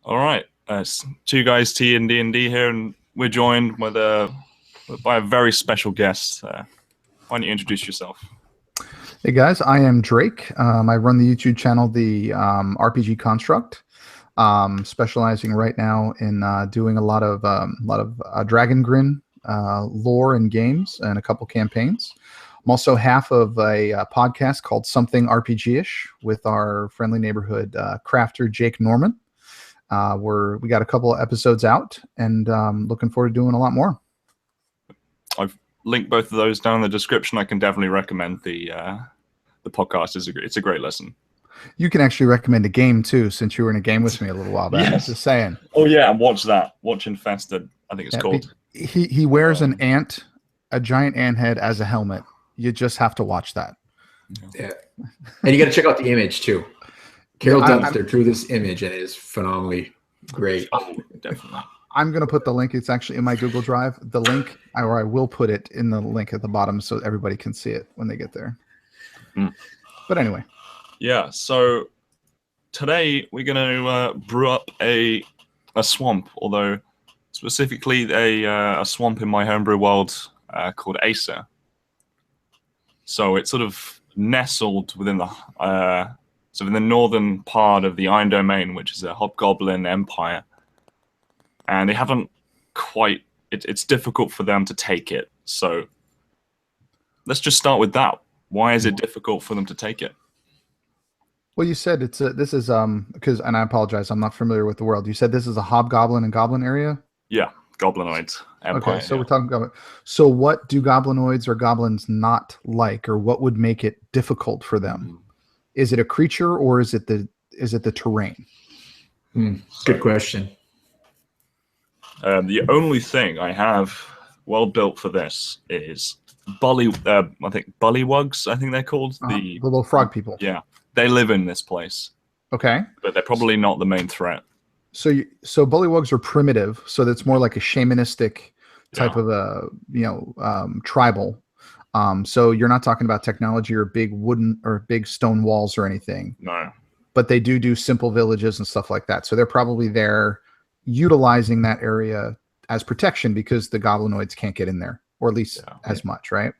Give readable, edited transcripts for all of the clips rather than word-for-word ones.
All right, it's two guys T and D here, and we're joined by a very special guest. Why don't you introduce yourself? Hey guys, I am Drake. I run the YouTube channel, the RPG Construct, specializing right now in doing a lot of Dragon Grin lore and games and a couple campaigns. I'm also half of a podcast called Something RPG-ish with our friendly neighborhood crafter Jake Norman. We got a couple of episodes out, and looking forward to doing a lot more. I've linked both of those down in the description. I can definitely recommend the podcast. It's a great listen. You can actually recommend a game too, since you were in a game with me a little while back. Yes. Just saying. Oh yeah, and watch that. Watch Infested. I think it's called. He wears an ant, a giant ant head as a helmet. You just have to watch that. Yeah, and you got to check out the image too. Carol Dunster drew this image, and it is phenomenally great. Oh, definitely. I'm going to put the link. It's actually in my Google Drive. The link, or I will put it in the link at the bottom so everybody can see it when they get there. But anyway. Yeah, so today we're going to brew up a swamp, although specifically a swamp in my homebrew world called Acer. So it's sort of nestled within the northern part of the Iron Domain, which is a Hobgoblin empire. And they haven't quite... It's difficult for them to take it. So let's just start with that. Why is it difficult for them to take it? Well, you said this is because, and I apologize, I'm not familiar with the world. You said this is a Hobgoblin and Goblin area? Yeah, Goblinoids empire. Okay, so we're talking Goblin. So what do Goblinoids or Goblins not like, or what would make it difficult for them? Is it a creature, or is it the terrain? Good question. The only thing I have well built for this is bullywugs, I think they're called. The little frog people. Yeah, they live in this place. Okay. But they're probably not the main threat. So bullywugs are primitive, so that's more like a shamanistic type of tribal. So you're not talking about technology or big wooden or big stone walls or anything. No. But they do simple villages and stuff like that. So they're probably there utilizing that area as protection because the goblinoids can't get in there, or at least as much, right?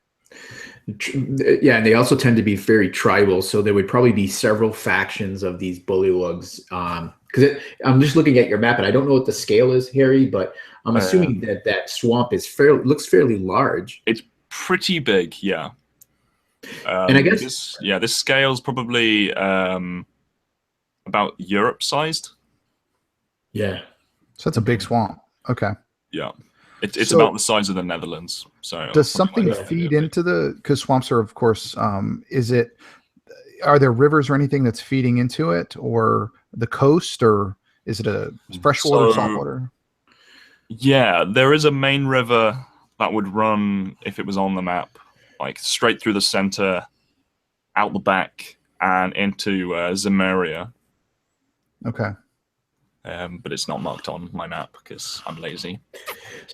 Yeah, and they also tend to be very tribal, so there would probably be several factions of these bullywugs. Because I'm just looking at your map, and I don't know what the scale is, Harry, but I'm assuming that swamp is looks fairly large. It's pretty big, yeah. And I guess this scale's probably about Europe sized. Yeah. So it's a big swamp. Okay. Yeah. It's about the size of the Netherlands. So does something feed into because swamps are, of course, are there rivers or anything that's feeding into it, or the coast, or is it a freshwater, saltwater? Yeah, there is a main river that would run, if it was on the map, like straight through the center, out the back, and into Zemeria. Okay. But it's not marked on my map because I'm lazy.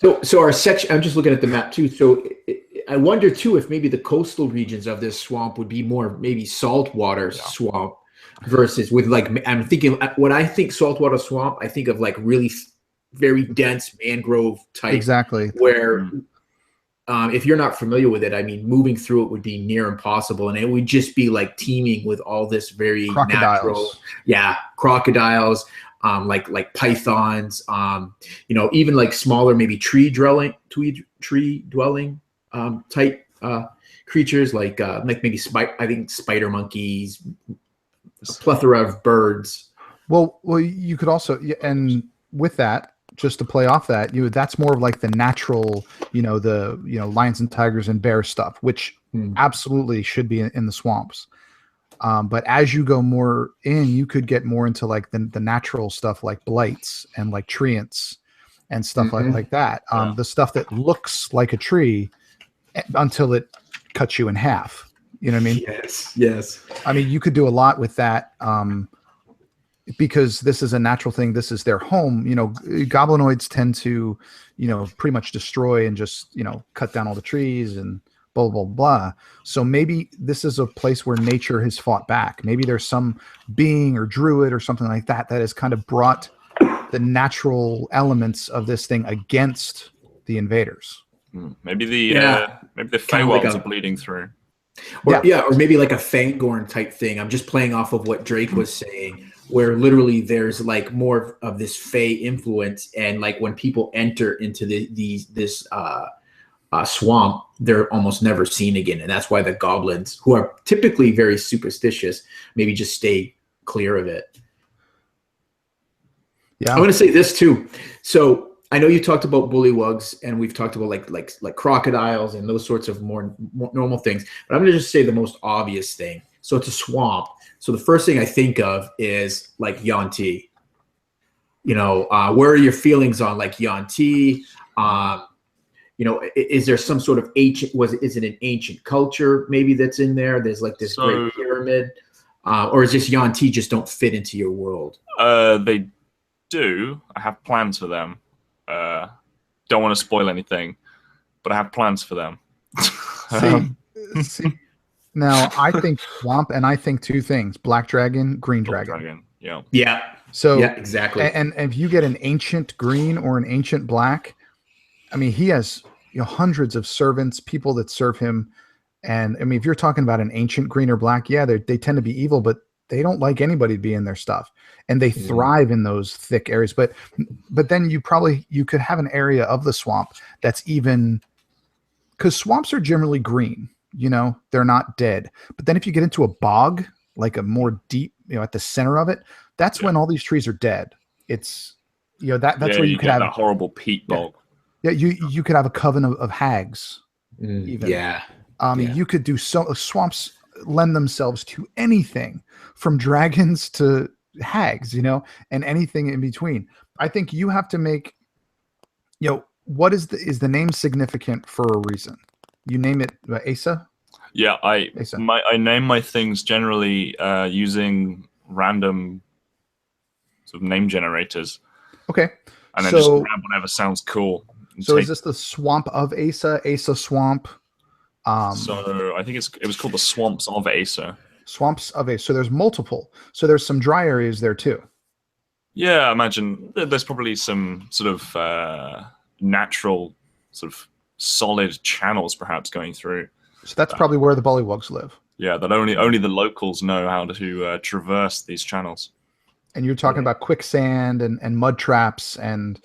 So our section, I'm just looking at the map too. So I wonder too if maybe the coastal regions of this swamp would be more maybe saltwater swamp versus with I'm thinking when I think saltwater swamp, I think of like really very dense mangrove type. Exactly. Where if you're not familiar with it, I mean, moving through it would be near impossible, and it would just be like teeming with all this very natural, crocodiles. Like pythons, even like smaller, maybe tree dwelling type creatures, like maybe spider monkeys, a plethora of birds. Well, you could also, and with that, just to play off that, that's more of like the natural, lions and tigers and bear stuff, which absolutely should be in the swamps. But as you go more in, you could get more into like the natural stuff, like blights and like treants and stuff like that. The stuff that looks like a tree until it cuts you in half. You know what I mean? Yes. I mean, you could do a lot with that because this is a natural thing. This is their home. Goblinoids tend to, pretty much destroy and just, cut down all the trees and blah, blah, blah. So maybe this is a place where nature has fought back. Maybe there's some being or druid or something like that that has kind of brought the natural elements of this thing against the invaders. Maybe the Feywilds are bleeding through. Or maybe like a Fangorn type thing. I'm just playing off of what Drake was saying, where literally there's like more of this Fey influence, and like when people enter into this swamp, they're almost never seen again, and that's why the goblins, who are typically very superstitious, maybe just stay clear of it. Yeah, I'm going to say this too. So I know you talked about bullywugs, and we've talked about like crocodiles and those sorts of more normal things. But I'm going to just say the most obvious thing. So it's a swamp. So the first thing I think of is like Yuan-ti. You know, where are your feelings on like Yuan-ti? You know, is there some sort of ancient? Is it an ancient culture maybe that's in there? There's like this great pyramid, or is this Yuan-ti just don't fit into your world? They do. I have plans for them. Don't want to spoil anything, but I have plans for them. See, now I think swamp, and I think two things: black dragon, green dragon. Yeah. So yeah, exactly. And if you get an ancient green or an ancient black, I mean, he has hundreds of servants, people that serve him. And I mean, if you're talking about an ancient green or black, yeah, they tend to be evil, but they don't like anybody to be in their stuff, and they thrive in those thick areas. But then you could have an area of the swamp that's even, because swamps are generally green, they're not dead. But then if you get into a bog, like a more deep, at the center of it, that's when all these trees are dead. It's, that's where you could have that horrible peat bog. Yeah, you could have a coven of hags. Even. Yeah. You could do swamps lend themselves to anything from dragons to hags, and anything in between. I think you have to make, what is the name significant for a reason? You name it Asa? Yeah, I name my things generally using random sort of name generators. Okay. And then just grab whatever sounds cool. So is this the swamp of Asa Swamp? So I think it was called the Swamps of Asa. Swamps of Asa. So there's multiple. So there's some dry areas there too. Yeah, I imagine there's probably some sort of natural, sort of solid channels perhaps going through. So that's probably where the bullywugs live. Yeah, that only the locals know how to traverse these channels. And you're talking about quicksand and mud traps and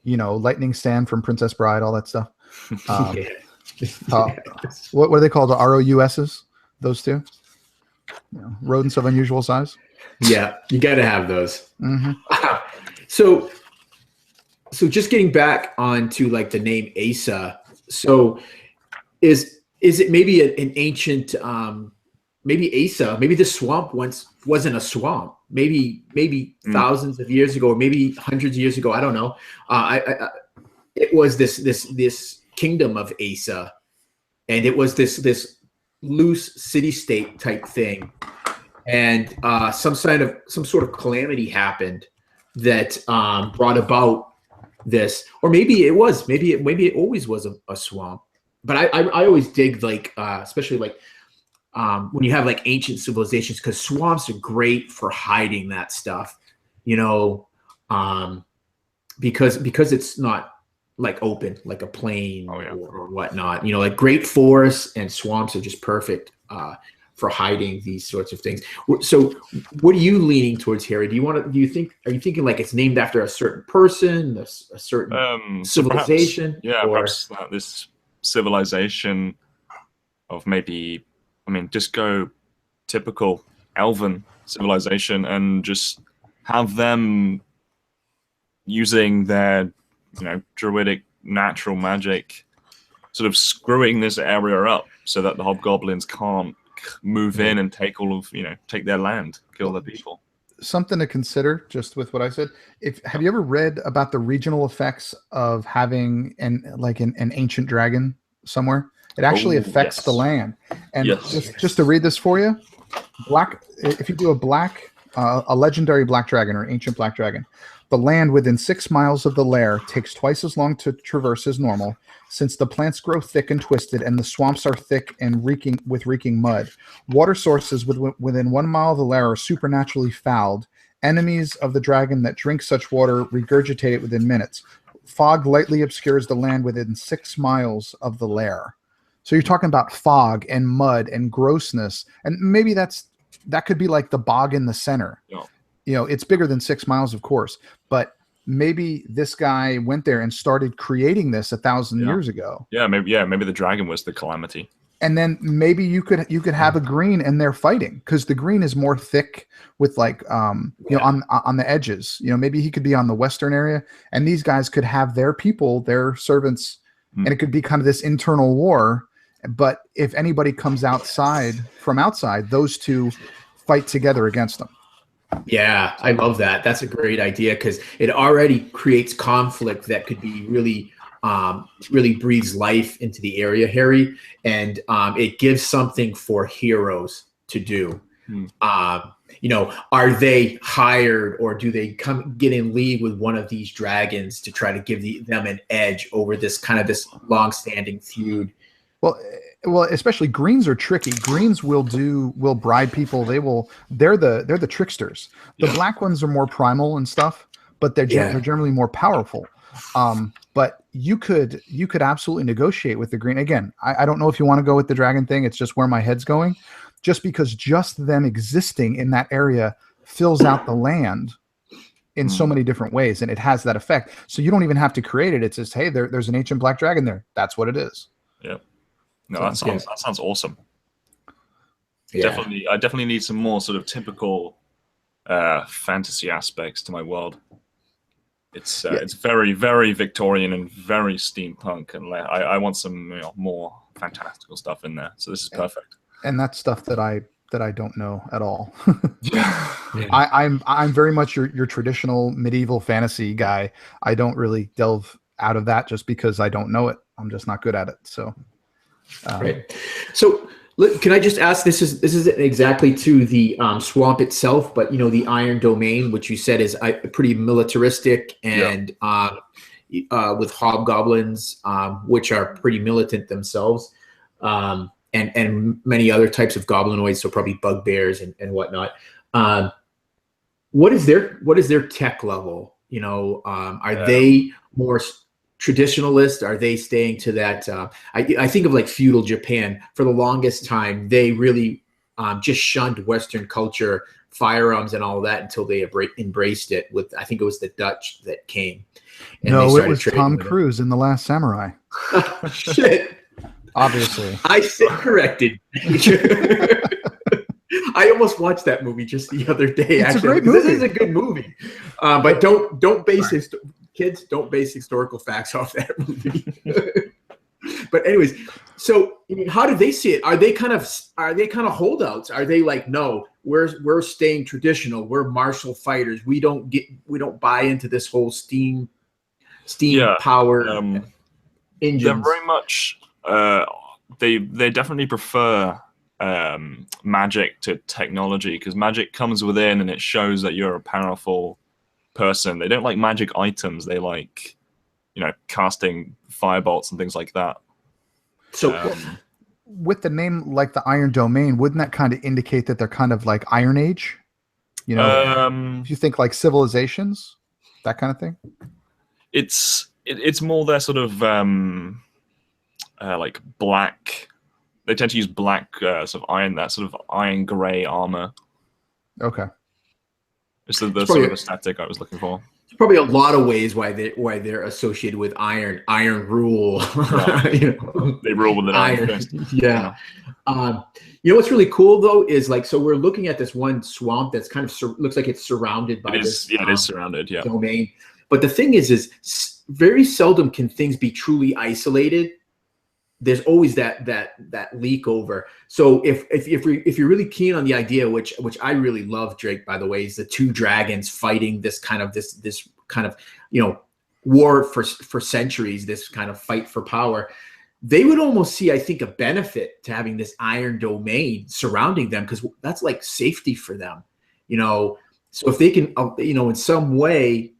lightning sand from Princess Bride, all that stuff. What are they called? The ROUSs? Those two? Rodents of unusual size? Yeah, you got to have those. Mm-hmm. So just getting back onto like the name Asa. So is it maybe an ancient, maybe Asa, maybe the swamp once wasn't a swamp. Maybe thousands of years ago, or maybe hundreds of years ago. I don't know. It was this kingdom of Asa, and it was this loose city-state type thing, and some sort of calamity happened that brought about this, or maybe it always was a swamp. But I always dig like especially like when you have like ancient civilizations, because swamps are great for hiding that stuff, because it's not like open, like a plain or whatnot. Like great forests and swamps are just perfect for hiding these sorts of things. So what are you leaning towards, Harry? Are you thinking like it's named after a certain person, a certain civilization? Perhaps this civilization of maybe, just go typical elven civilization and just have them using their druidic natural magic, sort of screwing this area up so that the hobgoblins can't move in and take take their land, kill their people. Something to consider, just with what I said. Have you ever read about the regional effects of having an ancient dragon somewhere? It actually affects the land. And just to read this for you, if you do a black a legendary black dragon or ancient black dragon. The land within 6 miles of the lair takes twice as long to traverse as normal, since the plants grow thick and twisted, and the swamps are thick and reeking mud. Water sources within 1 mile of the lair are supernaturally fouled. Enemies of the dragon that drink such water regurgitate it within minutes. Fog lightly obscures the land within 6 miles of the lair. So you're talking about fog and mud and grossness, and maybe that could be like the bog in the center. Yeah. You know, it's bigger than 6 miles, of course, but maybe this guy went there and started creating this 1,000 years ago. Yeah, maybe the dragon was the calamity. And then maybe you could have a green and they're fighting, because the green is more thick with like you know, on the edges. You know, maybe he could be on the western area, and these guys could have their people, their servants, and it could be kind of this internal war. But if anybody comes from outside, those two fight together against them. Yeah, I love that. That's a great idea, because it already creates conflict that could be really breathes life into the area, Harry, and it gives something for heroes to do. You know, are they hired, or do they get in league with one of these dragons to try to give them an edge over this long-standing feud? Well, especially greens are tricky. Greens will bribe people. They're the tricksters. The black ones are more primal and stuff, but they're generally more powerful. But you could absolutely negotiate with the green. Again, I don't know if you want to go with the dragon thing. It's just where my head's going. Just because just them existing in that area fills out the land in so many different ways, and it has that effect. So you don't even have to create it. It's just, hey, there's an ancient black dragon there. That's what it is. Yeah. No, that sounds awesome. Yeah. I definitely need some more sort of typical fantasy aspects to my world. It's very, very Victorian and very steampunk, and I want some more fantastical stuff in there. So this is perfect. And that's stuff that I don't know at all. I'm very much your traditional medieval fantasy guy. I don't really delve out of that just because I don't know it. I'm just not good at it. So. Right. So can I just ask? This isn't exactly to the swamp itself, but the Iron Domain, which you said is pretty militaristic and with hobgoblins, which are pretty militant themselves, and many other types of goblinoids, so probably bugbears and whatnot. What is their tech level? Are they more traditionalist? Are they staying to that? I think of like feudal Japan. For the longest time, they really just shunned Western culture, firearms, and all that until they embraced it. With, I think it was the Dutch that came. And no, it was Tom Cruise in The Last Samurai. Shit. Obviously, I stand corrected. I almost watched that movie just the other day. It's a great movie. This is a good movie, but don't base kids, don't base historical facts off that movie. But anyways, so how do they see it? Are they kind of holdouts? Are they like, no, we're staying traditional. We're martial fighters. We don't buy into this whole steam power engines. They're very much they definitely prefer magic to technology, because magic comes within and it shows that you're a powerful person. They don't like magic items. They like, casting firebolts and things like that. So with the name like the Iron Domain, wouldn't that kind of indicate that they're kind of like Iron Age? If you think like civilizations, that kind of thing. It's more their sort of like black. They tend to use black sort of iron gray armor. Okay. It's the sort of aesthetic I was looking for. There's probably a lot of ways why they're associated with iron rule. Yeah. They rule with an iron fist. Yeah. What's really cool though is like, so we're looking at this one swamp that's kind of looks like it's surrounded by this. Yeah, it is surrounded. Yeah. Domain. But the thing is very seldom can things be truly isolated. There's always that leak over. So if you're really keen on the idea, which I really love, Drake, by the way, is the two dragons fighting this kind of war for centuries, this kind of fight for power. They would almost see, I think, a benefit to having this Iron Domain surrounding them, because that's like safety for them. You know, so if they can, you know, in some way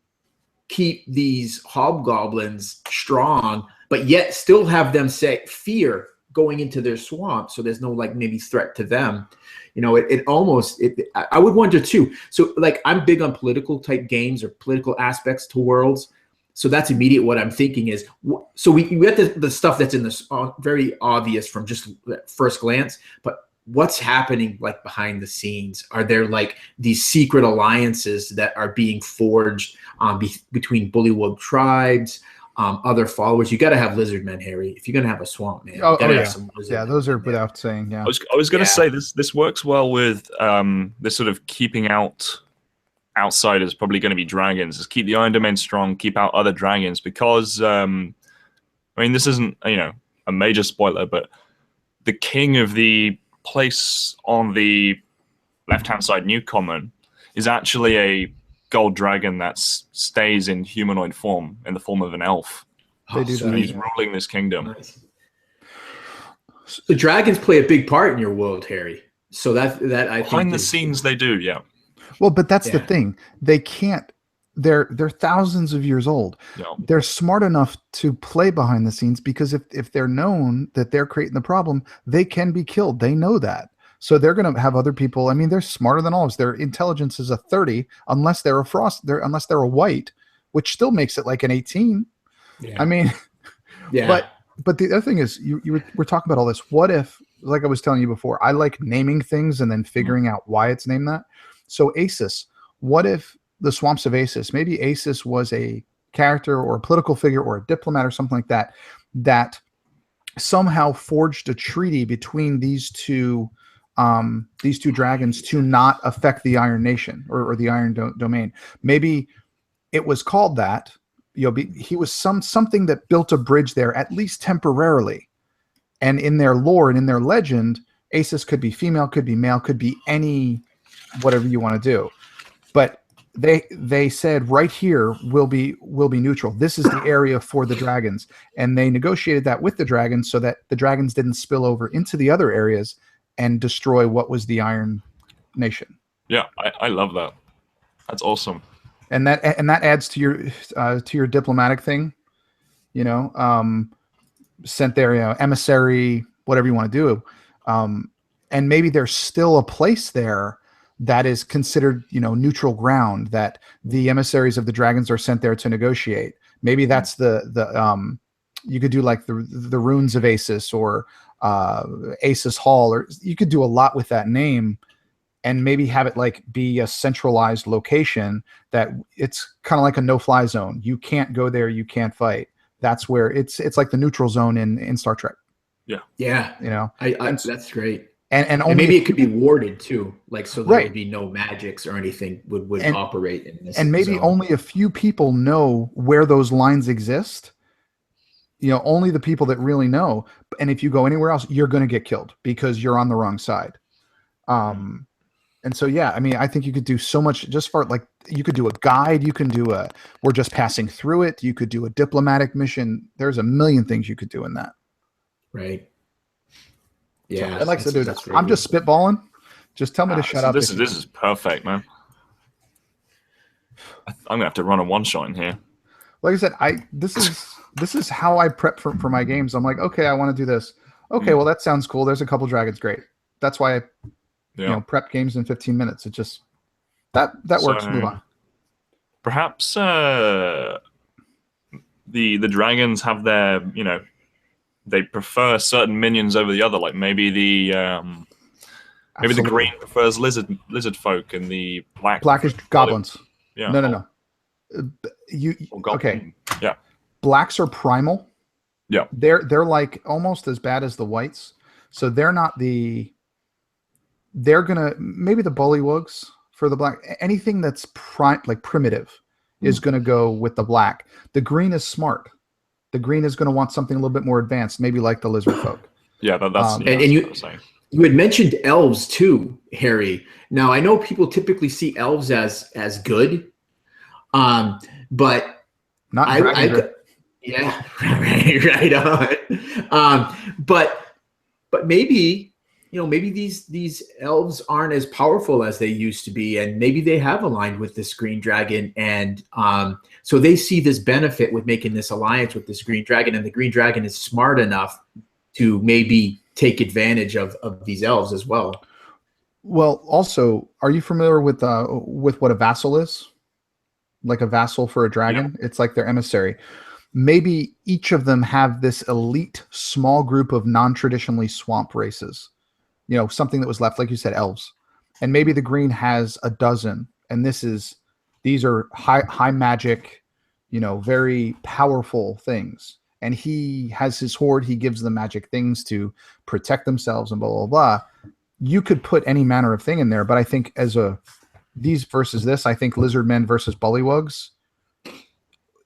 keep these hobgoblins strong, but yet still have them say fear going into their swamp, so there's no like maybe threat to them. You know, it almost I would wonder too. So like I'm big on political type games or political aspects to worlds. So that's immediate what I'm thinking is, so we get the stuff that's in this very obvious from just first glance, but what's happening like behind the scenes? Are there like these secret alliances that are being forged between Bullywug tribes, other followers? You got to have lizard men, Harry. If you're gonna have a swamp, man, yeah, those are without saying. Yeah, I was gonna say this works well with this sort of keeping out outsiders. Probably going to be dragons. Just keep the Iron Domain strong, keep out other dragons, because I mean, this isn't, you know, a major spoiler, but the king of the place on the left-hand side, New Common, is actually a gold dragon that stays in humanoid form, in the form of an elf. They do So he's ruling this kingdom. Nice. So dragons play a big part in your world, Harry. So that I think behind the scenes they do, yeah. Well, but that's the thing. They can't. They're thousands of years old. Yeah. They're smart enough to play behind the scenes, because if they're known that they're creating the problem, they can be killed. They know that. So they're going to have other people. I mean, they're smarter than all of us. Their intelligence is a 30, unless they're unless they're a white, which still makes it like an 18. Yeah. I mean, yeah. But the other thing is, we're talking about all this. What if, like I was telling you before, I like naming things and then figuring out why it's named that. So Asus, what if the Swamps of Asus, maybe Asus was a character or a political figure or a diplomat or something like that, that somehow forged a treaty between these two dragons to not affect the Iron Nation or the Iron Domain. Maybe it was called that. You know, he was something that built a bridge there, at least temporarily. And in their lore and in their legend, Asus could be female, could be male, could be any, whatever you want to do. But they said right here will be neutral. This is the area for the dragons, and they negotiated that with the dragons so that the dragons didn't spill over into the other areas and destroy what was the Iron Nation. Yeah, I love that. That's awesome. And that adds to your diplomatic thing, you know, sent there, you know, emissary, whatever you want to do, and maybe there's still a place there that is considered, you know, neutral ground, that the emissaries of the dragons are sent there to negotiate. Maybe that's the you could do like the runes of Asus or Asus Hall, or you could do a lot with that name, and maybe have it like be a centralized location that it's kind of like a no-fly zone. You can't go there, you can't fight. That's where it's like the neutral zone in Star Trek. Yeah. Yeah. You know, that's great. And maybe it could be warded too, like so there right. would be no magics or anything would operate in this. And maybe zone. only a few people know where those lines exist. You know, only the people that really know. And if you go anywhere else, you're going to get killed because you're on the wrong side. And so, yeah, I mean, I think you could do so much just for like, you could do a guide, you can do we're just passing through it. You could do a diplomatic mission. There's a million things you could do in that. Right. Yeah. I'd like to do that. I'm just spitballing. Just tell me to shut up. This is perfect, man. I'm going to have to run a one-shot in here. Like I said, this is how I prep for my games. I'm like, okay, I want to do this. Okay, well, that sounds cool. There's a couple dragons. Great. That's why I you know, prep games in 15 minutes. It just that works. Move on. Perhaps the dragons have their, you know, they prefer certain minions over the other. Like maybe the green prefers lizard folk and the blackish goblins. Yeah. No. Okay. Yeah. Blacks are primal. Yeah. They're like almost as bad as the whites. So they're not they're gonna, maybe the bullywugs for the black, anything that's primitive is gonna go with the black. The green is smart. The green is gonna want something a little bit more advanced, maybe like the lizard folk. Yeah, that's and you had mentioned elves too, Harry. Now I know people typically see elves as good, but not yeah, right on. But maybe maybe these elves aren't as powerful as they used to be, and maybe they have aligned with this green dragon, and so they see this benefit with making this alliance with this green dragon, and the green dragon is smart enough to maybe take advantage of these elves as well. Well, also, are you familiar with what a vassal is? Like a vassal for a dragon? Yeah. It's like their emissary. Maybe each of them have this elite small group of non-traditionally swamp races. Something that was left, like you said, elves. And maybe the green has a dozen, and these are high magic, very powerful things. And he has his horde, he gives them magic things to protect themselves and blah, blah, blah. You could put any manner of thing in there, but I think these versus this, I think lizardmen versus bullywugs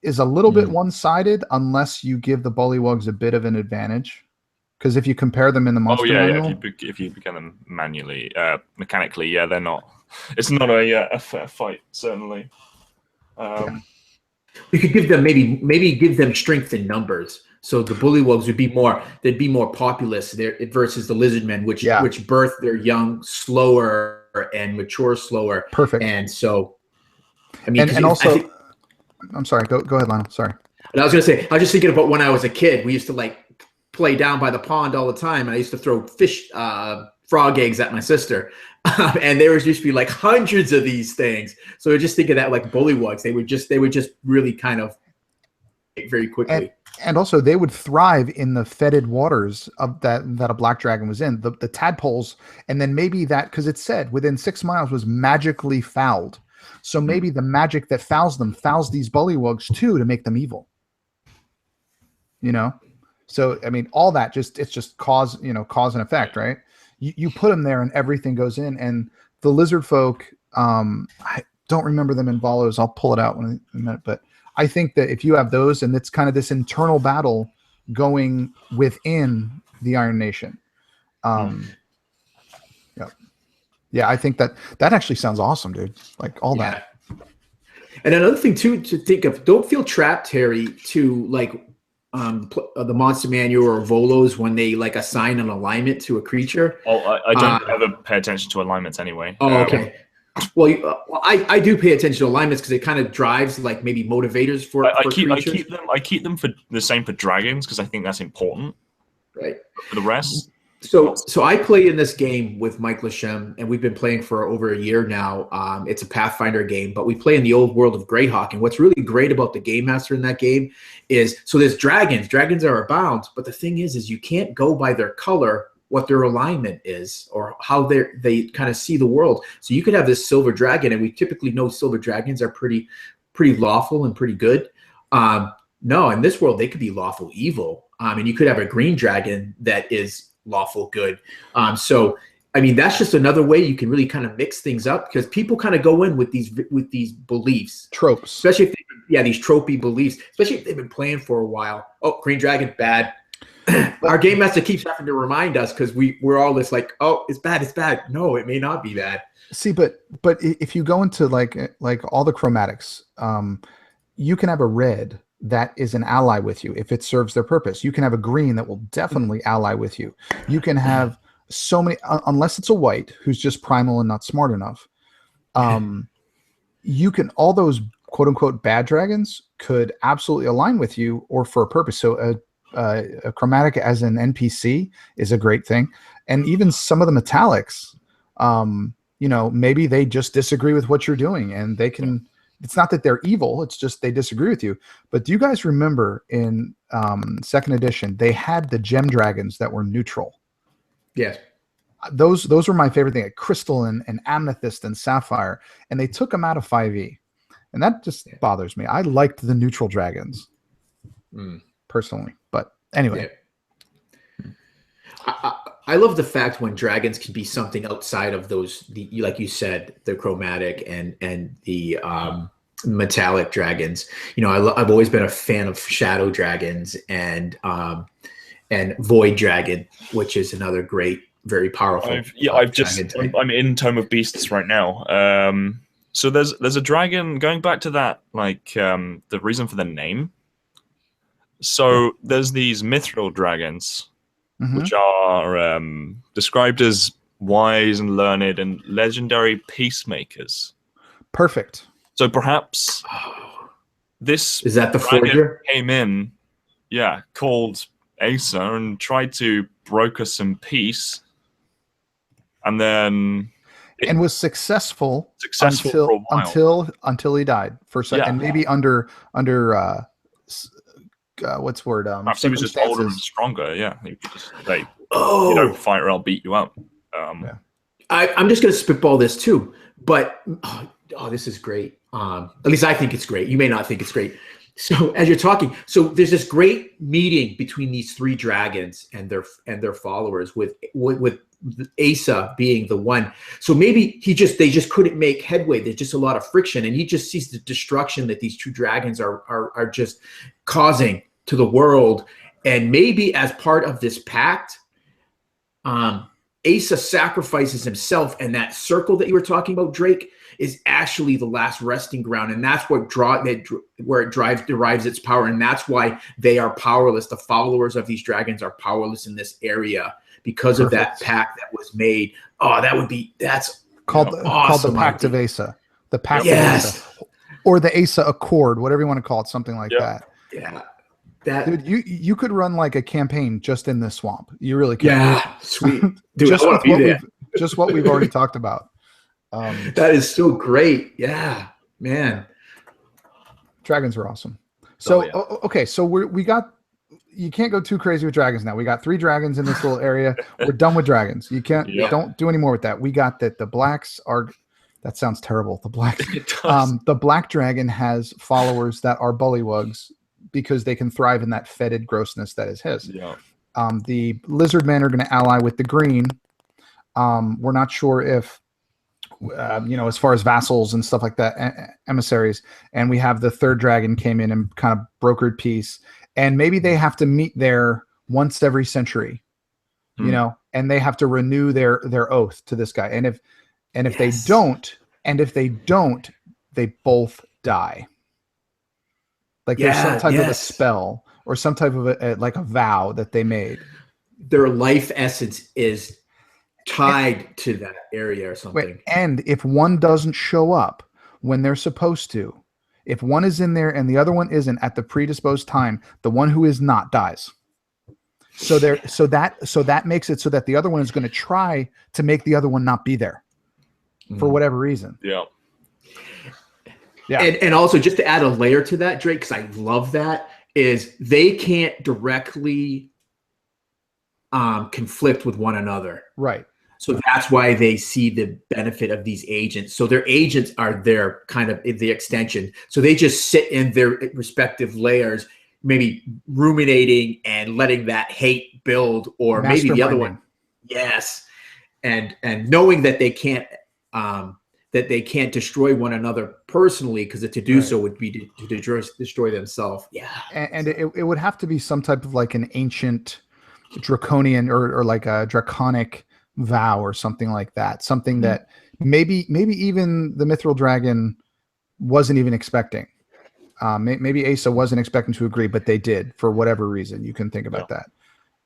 is a little bit one-sided unless you give the bullywugs a bit of an advantage. Because if you compare them in the monster manual, if you begin them manually, mechanically, they're not. It's not a fair fight, certainly. We could give them maybe give them strength in numbers. So the bullywugs would be more populous there versus the lizardmen, which birth their young slower and mature slower. Perfect. And so, I mean, and also, I'm sorry. Go ahead, Lionel. Sorry. And I was just thinking about when I was a kid. We used to play down by the pond all the time. And I used to throw frog eggs at my sister. And there used to be hundreds of these things. So I just think of that like bullywugs. They would just really kind of very quickly. And also they would thrive in the fetid waters of that a black dragon was in, the tadpoles. And then maybe that, because it said within 6 miles was magically fouled. So maybe the magic that fouls these bullywugs too, to make them evil. So, I mean, all that it's just cause and effect, right? You put them there and everything goes in. And the lizard folk, I don't remember them in Valos. I'll pull it out in a minute. But I think that if you have those, and it's kind of this internal battle going within the Iron Nation. Yeah, I think that actually sounds awesome, dude. Like all that. And another thing too to think of, don't feel trapped, Harry, to the monster manual or Volos when they assign an alignment to a creature. I don't ever pay attention to alignments anyway. Oh, okay. Well, I do pay attention to alignments because it kind of drives maybe motivators for creatures. I keep them for the same for dragons because I think that's important. Right. For the rest. So I play in this game with Mike Lashem, and we've been playing for over a year now. It's a Pathfinder game, but we play in the old world of Greyhawk. And what's really great about the game master in that game is, so there's dragons. Dragons are abound, but the thing is you can't go by their color, what their alignment is, or how they kind of see the world. So you could have this silver dragon, and we typically know silver dragons are pretty lawful and pretty good. No, in this world they could be lawful evil. And you could have a green dragon that is lawful good. So I mean, that's just another way you can really kind of mix things up, because people kind of go in with these beliefs, tropes, especially if these tropey beliefs, especially if they've been playing for a while. Oh, green dragon bad. Our game master keeps having to remind us, because we're all just like, oh, it's bad. No, it may not be bad. See, but if you go into like all the chromatics, you can have a red that is an ally with you if it serves their purpose. You can have a green that will definitely ally with you. You can have so many, unless it's a white who's just primal and not smart enough. You can, all those quote unquote bad dragons could absolutely align with you or for a purpose. So a chromatic as an NPC is a great thing. And even some of the metallics, maybe they just disagree with what you're doing, and they can, it's not that they're evil, it's just they disagree with you. But do you guys remember in second edition, they had the gem dragons that were neutral? Yes. Those were my favorite thing, like crystal and amethyst and sapphire, and they took them out of 5e. And that just bothers me. I liked the neutral dragons personally. But anyway. Yeah. I love the fact when dragons can be something outside of those, like you said, the chromatic and the metallic dragons. I've always been a fan of shadow dragons and void dragon, which is another great, very powerful. I'm in Tome of Beasts right now. So there's a dragon, going back to that, the reason for the name. So there's these mithril dragons. which are described as wise and learned and legendary peacemakers. Perfect. So perhaps this is that the dragon forger came in, called Asa, and tried to broker some peace, and then and was successful for a while. until he died and maybe under what's the word? Perhaps he was just older and stronger. Yeah, he could just say, "You don't fight, or I'll beat you up." I'm just going to spitball this too, but this is great. At least I think it's great. You may not think it's great. So as you're talking, so there's this great meeting between these three dragons and their followers, with Asa being the one. So maybe they just couldn't make headway. There's just a lot of friction, and he just sees the destruction that these two dragons are just causing to the world. And maybe as part of this pact, Asa sacrifices himself, and that circle that you were talking about, Drake, is actually the last resting ground, and that's what derives its power, and that's why they are powerless. The followers of these dragons are powerless in this area because of that pact that was made. That's called awesome the Pact of Asa, the Pact of Asa, or the Asa Accord, whatever you want to call it, something like that. Yeah. Dude, you could run like a campaign just in this swamp. You really could. Yeah, sweet. Dude, just what we've already talked about. That is so great. Yeah, man. Dragons are awesome. So okay, so we got. You can't go too crazy with dragons now. We got 3 dragons in this little area. We're done with dragons. You can't. Don't do any more with that. We got that. The blacks are. That sounds terrible. The blacks. The black dragon has followers that are bullywugs, because they can thrive in that fetid grossness that is his. Yeah. The lizard men are going to ally with the green. We're not sure if, as far as vassals and stuff like that, emissaries. And we have the third dragon came in and kind of brokered peace. And maybe they have to meet there once every century, and they have to renew their oath to this guy. And if they don't, they both die. Like there's some type of a spell or some type of a vow that they made. Their life essence is tied to that area or something. And if one doesn't show up when they're supposed to, if one is in there and the other one isn't at the predisposed time, the one who is not dies. So that makes it so that the other one is going to try to make the other one not be there for whatever reason. Yeah. Yeah. And also, just to add a layer to that, Drake, because I love that, is they can't directly conflict with one another. Right. So that's why they see the benefit of these agents. So their agents are their kind of the extension. So they just sit in their respective layers, maybe ruminating and letting that hate build, or maybe the other one. Yes. And knowing that they can't destroy one another personally, because to do so would be to destroy themselves. Yeah. And it would have to be some type of like an ancient draconian or like a draconic vow or something like that. Something that maybe even the mithril dragon wasn't even expecting. Maybe Asa wasn't expecting to agree, but they did for whatever reason. You can think about that.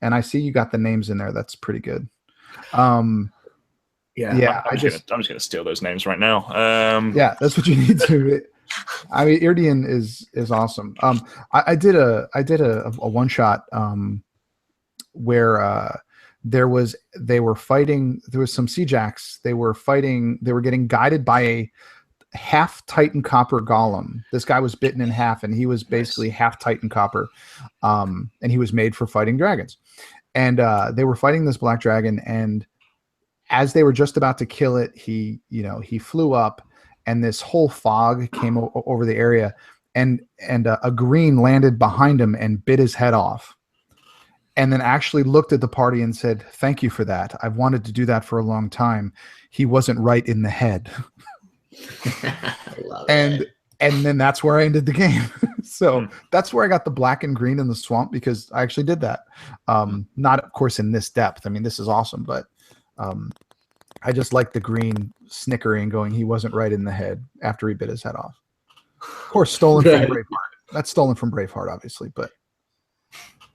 And I see you got the names in there. That's pretty good. Yeah, I'm just gonna steal those names right now. Yeah, that's what you need to. I mean, Irdian is awesome. I did a one shot where they were fighting. There was some sea jacks. They were fighting. They were getting guided by a half Titan copper golem. This guy was bitten in half, and he was basically half Titan copper, and he was made for fighting dragons. And they were fighting this black dragon, and as they were just about to kill it, he flew up, and this whole fog came over the area, and a green landed behind him and bit his head off, and then actually looked at the party and said, "Thank you for that. I've wanted to do that for a long time." He wasn't right in the head. And then that's where I ended the game. So that's where I got the black and green in the swamp, because I actually did that. Not, of course, in this depth. I mean, this is awesome, but I just like the green snickering, going, he wasn't right in the head after he bit his head off. Of course, stolen from Braveheart. That's stolen from Braveheart, obviously, but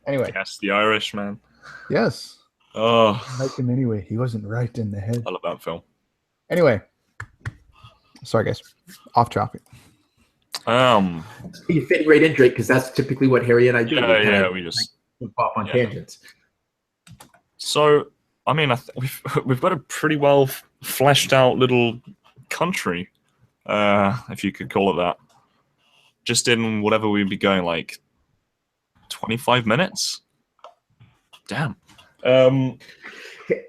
anyway. Yes, the Irish, man. Yes. Oh, Like him anyway. He wasn't right in the head. I love that film. Anyway. Sorry, guys. Off topic. You fit right in, Drake, because that's typically what Harry and I do. We just pop on tangents. So, I mean, we've got a pretty well fleshed out little country, if you could call it that. Just in whatever we'd be going, like 25 minutes. Damn.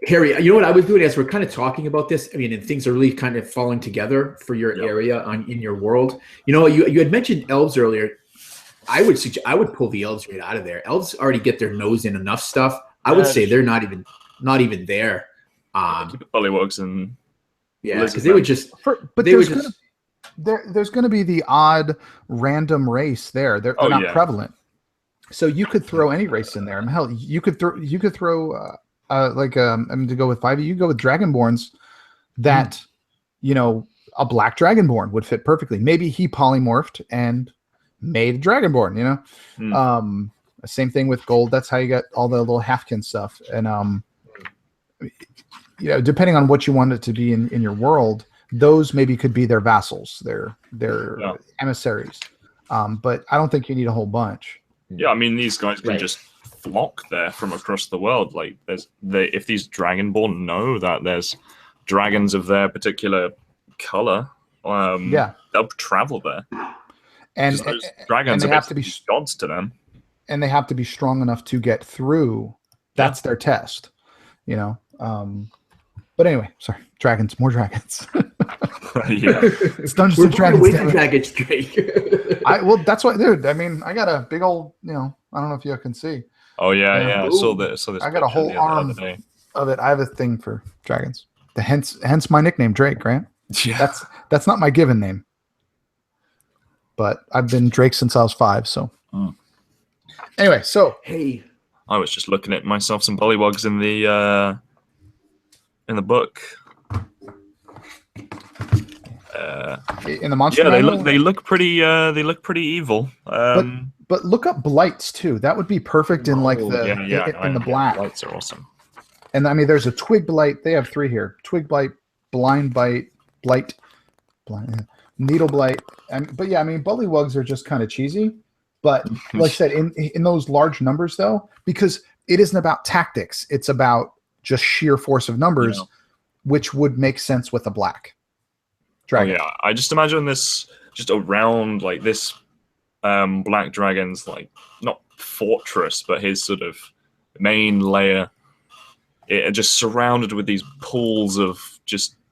Harry, you know what I was doing as we're kind of talking about this? I mean, and things are really kind of falling together for your area in your world. You know, you had mentioned elves earlier. I would pull the elves right out of there. Elves already get their nose in enough stuff. I would say they're not even there. Keep the bullywugs and because they would just. There's going to be the odd random race there. They're not prevalent. So you could throw any race in there. I mean, hell, you could throw to go with 5e, you go with Dragonborns that, a black Dragonborn would fit perfectly. Maybe he polymorphed and made a Dragonborn, Same thing with gold. That's how you get all the little halfkin stuff. And, depending on what you want it to be in your world, those maybe could be their vassals, their emissaries. But I don't think you need a whole bunch. Yeah, I mean, these guys can just flock there from across the world. Like, if these Dragonborn know that there's dragons of their particular color, they'll travel there. And those dragons have to be gods to them. And they have to be strong enough to get through. That's their test, But anyway, sorry, more dragons. It's Dungeons and Dragons. That's what, dude. I mean, I got a big old, I don't know if you can see. Oh yeah. I saw this. I got a whole arm of it. I have a thing for dragons. Hence my nickname, Drake. Grant. Yeah. That's not my given name, but I've been Drake since I was 5. So anyway, hey, I was just looking at myself some bullywugs in the book. In the monster. Yeah, they look pretty evil. But look up blights too. That would be perfect in like the black. Blights are awesome. And I mean, there's a twig blight. They have 3 here: twig blight, blind blight, needle blight. But yeah, I mean, bullywugs are just kind of cheesy. But like I said, in those large numbers though, because it isn't about tactics, it's about just sheer force of numbers, which would make sense with a black dragon. Oh, yeah, I just imagine this just around like this black dragon's like not fortress, but his sort of main layer. It just surrounded with these pools of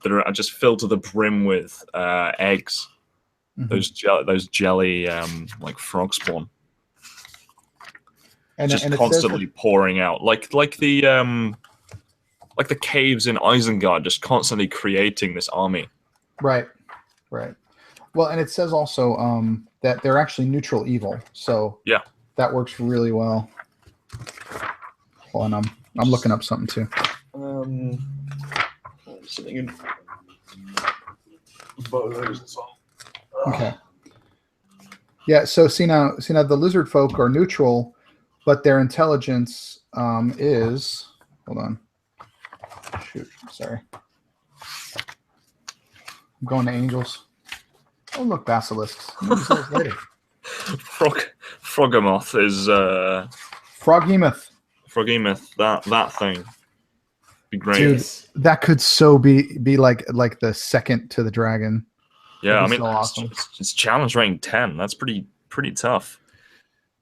that are just filled to the brim with eggs. Mm-hmm. Those jelly like frog spawn. And just constantly pouring out, like the caves in Isengard, just constantly creating this army. Right. Well, and it says also that they're actually neutral evil, so that works really well. Hold on, I'm looking up something too. Something in Okay. Yeah. So see now, the lizard folk are neutral, but their intelligence is. Hold on. Shoot. Sorry. I'm going to angels. Oh look, basilisks. Frogamoth is Froghemoth. That thing. Be great. Dude, that could so be like the second to the dragon. Yeah, I mean, so awesome. It's challenge rating 10. That's pretty tough.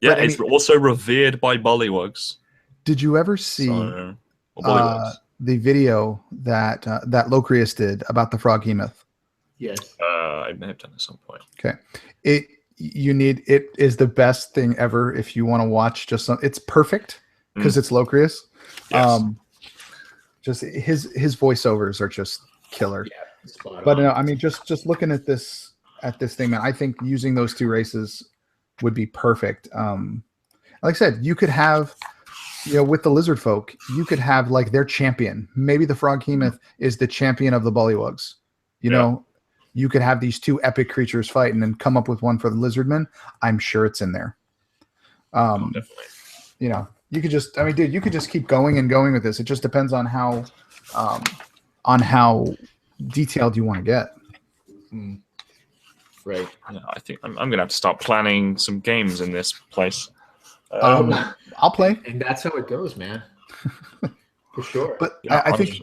Yeah, but, it's also revered by bullywugs. Did you ever see the video that Locrius did about the Froghemoth? Yes. I may have done at some point. Okay. It is the best thing ever if you want to watch it's perfect because it's Locrius. Yes. Just his voiceovers are just killer. Yeah, but I mean, just looking at this thing, man, I think using those 2 races would be perfect. Like I said, you could have, with the lizard folk, you could have like their champion. Maybe the Froghemoth is the champion of the bullywugs. You know, you could have these 2 epic creatures fight and then come up with one for the lizardmen. I'm sure it's in there. Definitely. You could just, I mean, dude, you could just keep going and going with this. It just depends on how detailed you want to get. Right. Yeah, I think I'm gonna have to start planning some games in this place. I'll play, and that's how it goes, man. For sure. but Yeah, I think.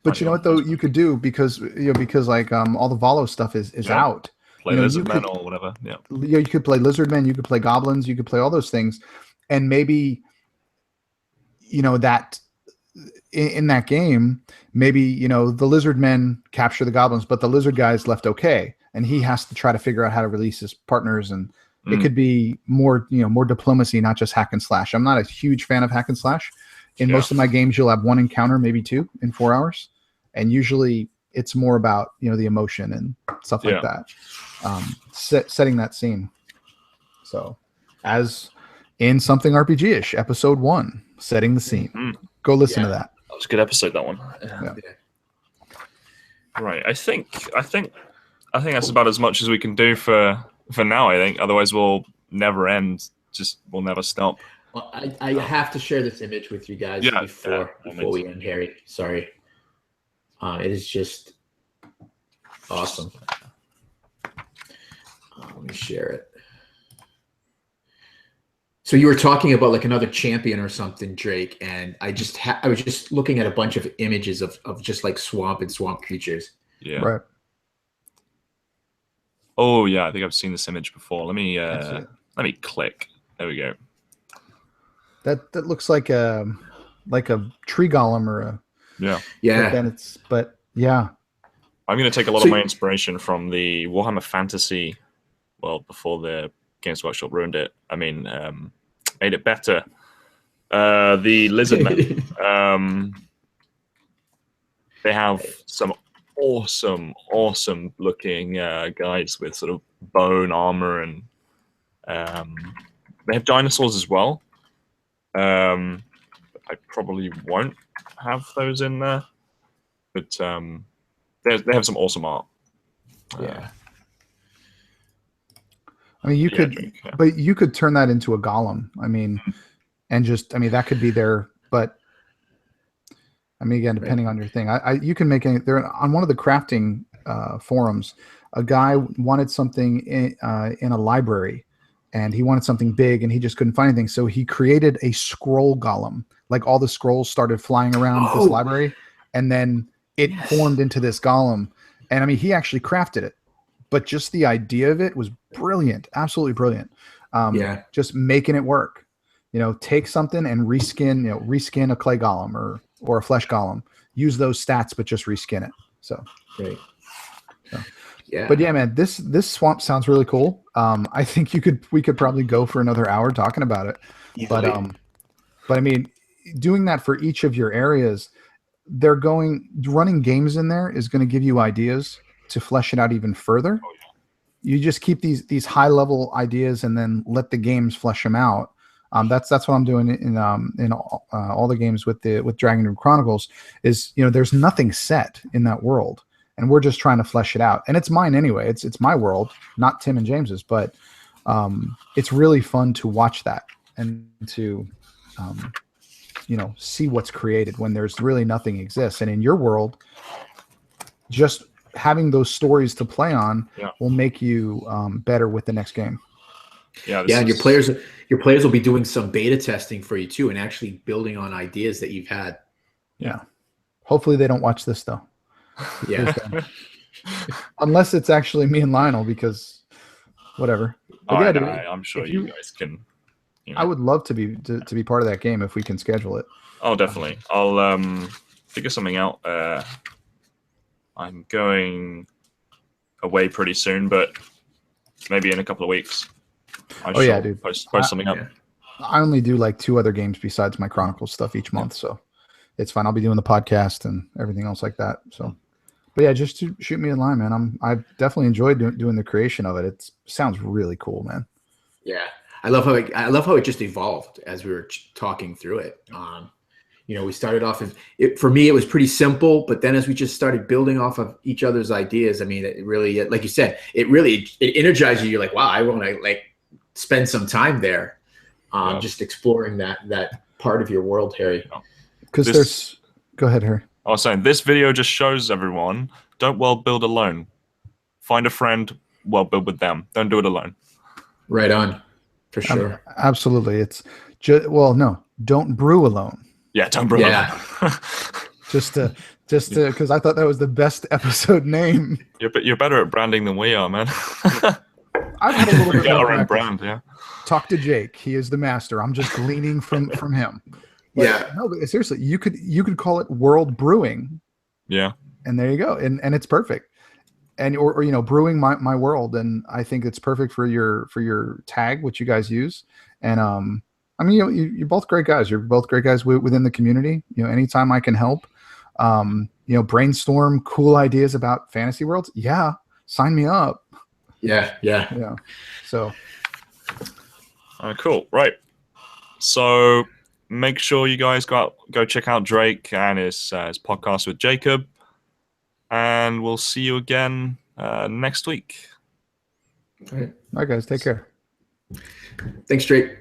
But you know what though you could do because like all the Valo stuff is out. Play Lizardmen or whatever. Yeah. You could play Lizardmen, you could play Goblins, you could play all those things, and maybe that in that game, maybe the Lizardmen capture the Goblins, but the Lizard guy's left okay, and he has to try to figure out how to release his partners, and it could be more more diplomacy, not just hack and slash. I'm not a huge fan of hack and slash. In most of my games, you'll have one encounter, maybe two in 4 hours. And usually it's more about, the emotion and stuff like that. Setting that scene. So as in Something RPG-ish, episode 1, setting the scene. Go listen to that. That was a good episode, that one. Yeah. Right. I think that's about as much as we can do for now, I think. Otherwise we'll never end. We'll never stop. Well, I have to share this image with you guys before we end, Harry. Sorry. It is just awesome. Let me share it. So you were talking about like another champion or something, Drake, and I was just looking at a bunch of images of just like swamp and swamp creatures. Yeah. Right. Oh yeah, I think I've seen this image before. Let me click. There we go. That looks like a tree golem or a yeah. But yeah. I'm going to take a lot of my inspiration from the Warhammer Fantasy. Well, before the Games Workshop ruined it. I mean, made it better. The Lizardmen. They have some awesome looking guys with sort of bone armor, and they have dinosaurs as well. I probably won't have those in there, but they have some awesome art. Yeah. I mean, but you could turn that into a golem. I mean, and that could be there. But I mean, again, depending on your thing, you can make there on one of the crafting forums. A guy wanted something in a library, and he wanted something big, and he just couldn't find anything. So he created a scroll golem. Like all the scrolls started flying around this library, and then it formed into this golem. And I mean, he actually crafted it, but just the idea of it was brilliant, absolutely brilliant. Just making it work. Take something and reskin a clay golem or a flesh golem. Use those stats, but just reskin it. So great. Yeah. But yeah, man, this swamp sounds really cool. I think we could probably go for another hour talking about it. Easily. But I mean, doing that for each of your areas, running games in there is going to give you ideas to flesh it out even further. You just keep these high level ideas and then let the games flesh them out. That's what I'm doing in all the games with Dragon Room Chronicles. Is there's nothing set in that world, and we're just trying to flesh it out. And it's mine anyway. It's my world, not Tim and James's. But it's really fun to watch that and to see what's created when there's really nothing exists. And in your world, just having those stories to play on will make you better with the next game. And your players will be doing some beta testing for you too, and actually building on ideas that you've had. Yeah. Hopefully they don't watch this though. Yeah. Unless it's actually me and Lionel, because whatever. But I'm sure you guys can. I would love to be part of that game if we can schedule it. Oh, definitely. I'll figure something out. I'm going away pretty soon, but maybe in a couple of weeks. Dude. Post something up. I only do like 2 other games besides my Chronicles stuff each month, so it's fine. I'll be doing the podcast and everything else like that. So, but yeah, just shoot me a line, man. I've definitely enjoyed doing the creation of it. It sounds really cool, man. Yeah, I love how it just evolved as we were talking through it. We started off for me, it was pretty simple, but then as we just started building off of each other's ideas, I mean, it really, like you said, it energizes you. You're like, wow, I want to spend some time there, just exploring that part of your world, Harry. Because there's. Go ahead, Harry. I was saying this video just shows everyone: don't world build alone. Find a friend, world build with them. Don't do it alone. Right on, for sure. Absolutely, it's no, don't brew alone. Yeah, don't brew alone. just to because I thought that was the best episode name. You're better at branding than we are, man. I've had a little bit Get more our own practice. brand, yeah. Talk to Jake. He is the master. I'm just gleaning from him. But no, but seriously, you could call it World Brewing. Yeah. And there you go. And it's perfect. And or brewing my world, and I think it's perfect for your tag, which you guys use. And I mean, you're both great guys. You're both great guys within the community. Anytime I can help, brainstorm cool ideas about fantasy worlds. Yeah, sign me up. Yeah. So, cool. Right. So make sure you guys go check out Drake and his podcast with Jacob. And we'll see you again next week. All right. All right, guys. Take care. Thanks, Drake.